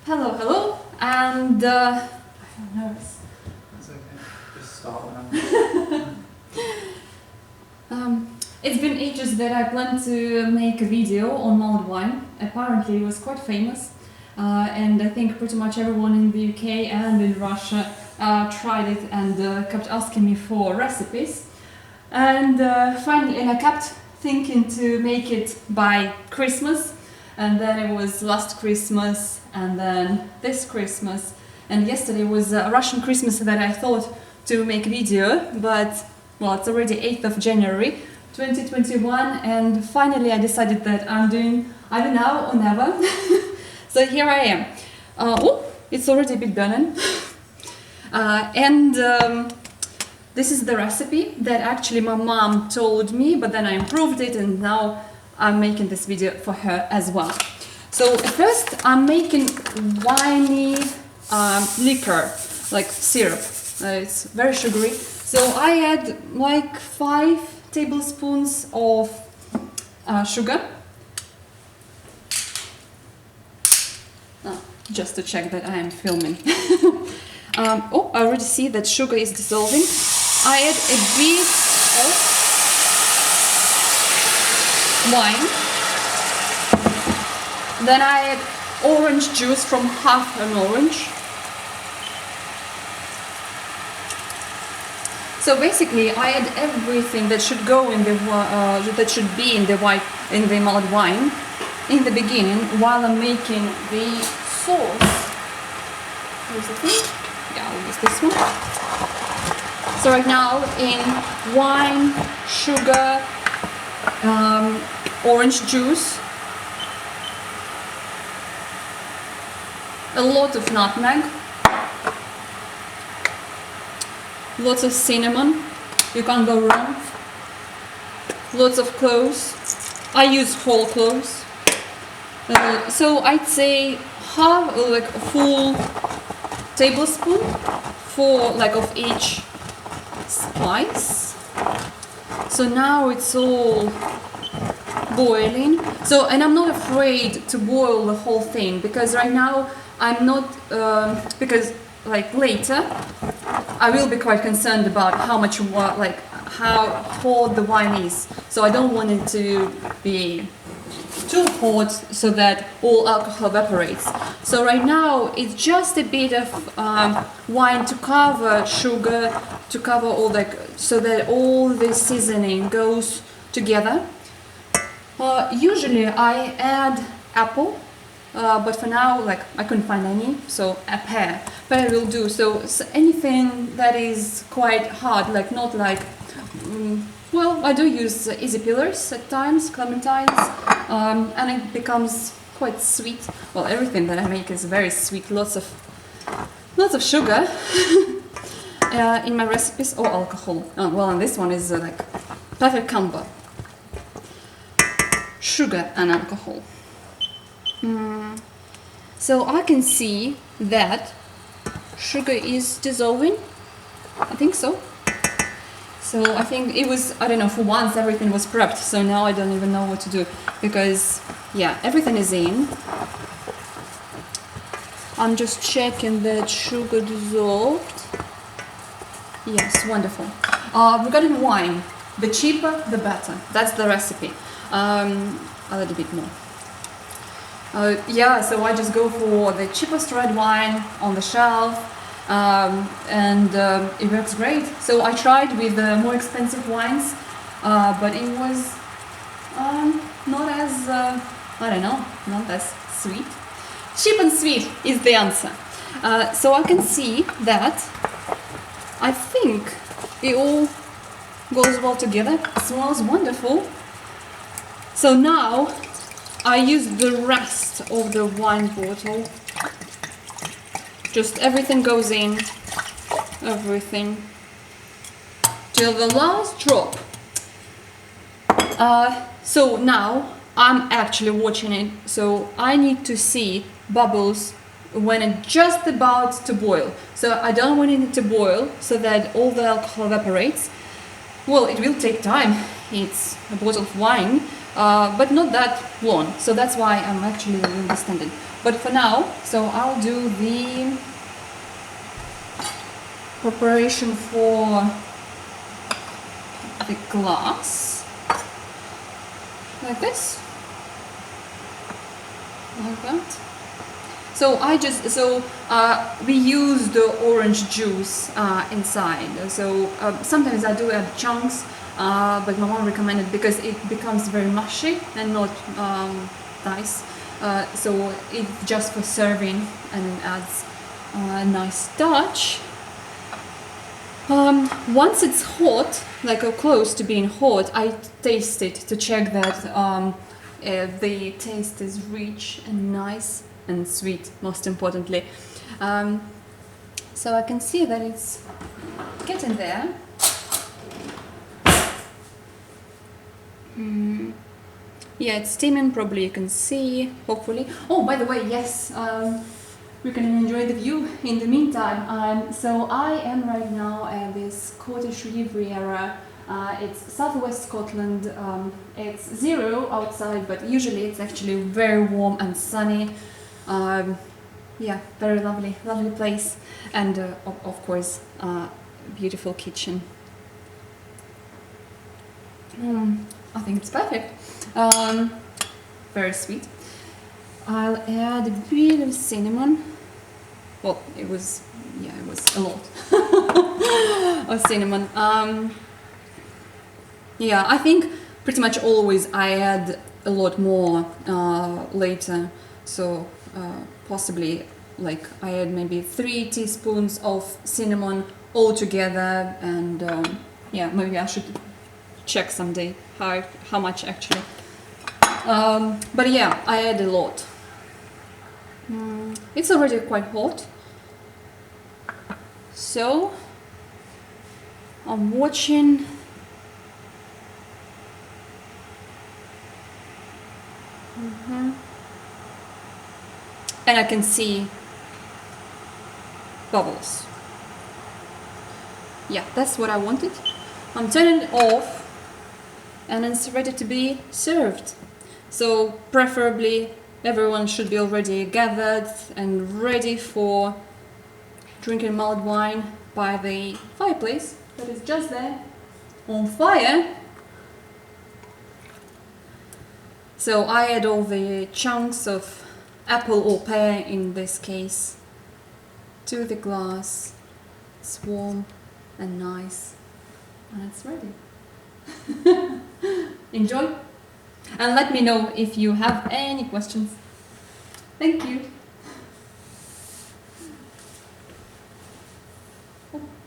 Hello, hello, and I'm nervous. It's okay. Just start when It's been ages that I planned to make a video on mulled wine. Apparently, it was quite famous, and I think pretty much everyone in the UK and in Russia tried it and kept asking me for recipes. And finally, I kept thinking to make it by Christmas. And then it was last Christmas, and then this Christmas, and yesterday was a Russian Christmas that I thought to make a video, but well, it's already 8th of January 2021, and finally I decided that I'm doing either now or never. So here I am. Oh, it's already a bit burning. This is the recipe that actually my mom told me, but then I improved it, and now I'm making this video for her as well. So first I'm making winey liquor, like syrup. It's very sugary. So I add like 5 tablespoons of sugar. Just to check that I am filming. Oh, I already see that sugar is dissolving. I add a bit of wine. Then I add orange juice from half an orange. So basically, I add everything that should go in the that should be in the mulled wine in the beginning while I'm making the sauce. Where's the thing? Yeah, I'll use this one. So right now in wine, sugar, orange juice, a lot of nutmeg, lots of cinnamon, you can't go wrong, lots of cloves. I use whole cloves. So I'd say half, like a full tablespoon of each spice. So now it's all boiling. So, and I'm not afraid to boil the whole thing, because right now I'm not, because like later I will be quite concerned about how much how hot the wine is. So I don't want it to be too hot so that all alcohol evaporates. So right now it's just a bit of wine to cover sugar, to cover all so that all the seasoning goes together. Usually I add apple, but for now I couldn't find any, so a pear will do. So anything that is quite hard, well, I do use easy peelers at times, clementines, and it becomes quite sweet. Well, everything that I make is very sweet, lots of sugar in my recipes, or alcohol. Well, and this one is perfect combo. Sugar and alcohol. So I can see that sugar is dissolving. I think so. So I think it was, I don't know, for once everything was prepped, so now I don't even know what to do, because yeah, everything is in. I'm just checking that sugar dissolved. Yes, wonderful. Regarding wine, the cheaper the better. That's the recipe. A little bit more. Yeah, so I just go for the cheapest red wine on the shelf, and it works great. So I tried with the more expensive wines, but it was not as, I don't know, not as sweet. Cheap and sweet is the answer. So I can see that I think it all goes well together. It smells wonderful. So now I use the rest of the wine bottle. Just everything goes in, everything, till the last drop. So now I'm actually watching it, so I need to see bubbles when it's just about to boil. So I don't want it to boil so that all the alcohol evaporates. Well, it will take time. It's a bottle of wine. but not that long. So that's why I'm actually really standing. But for now, so I'll do the preparation for the glass like this, like that. So we use the orange juice inside. So sometimes I do add chunks, but my mom recommended because it becomes very mushy and not nice. So it's just for serving and it adds a nice touch. Once it's hot, like close to being hot, I taste it to check that the taste is rich and nice and sweet, most importantly. So I can see that it's getting there. Yeah, it's steaming, probably you can see, hopefully. Oh, by the way, yes, we can enjoy the view in the meantime. So I am right now at this Scottish Riviera. It's southwest Scotland. It's 0 outside, but usually it's actually very warm and sunny. Yeah, very lovely place, and of course, beautiful kitchen. I think it's perfect. Very sweet. I'll add a bit of cinnamon. Well, it was a lot of cinnamon. Yeah, I think pretty much always I add a lot more later. So possibly like I add maybe 3 teaspoons of cinnamon all together, and yeah, maybe I should check someday how much actually. But yeah, I add a lot. It's already quite hot, so I'm watching. And I can see bubbles. Yeah, that's what I wanted. I'm turning it off and it's ready to be served. So preferably everyone should be already gathered and ready for drinking mulled wine by the fireplace that is just there on fire. So I add all the chunks of apple or pear in this case to the glass. It's warm and nice and it's ready. Enjoy and let me know if you have any questions. Thank you.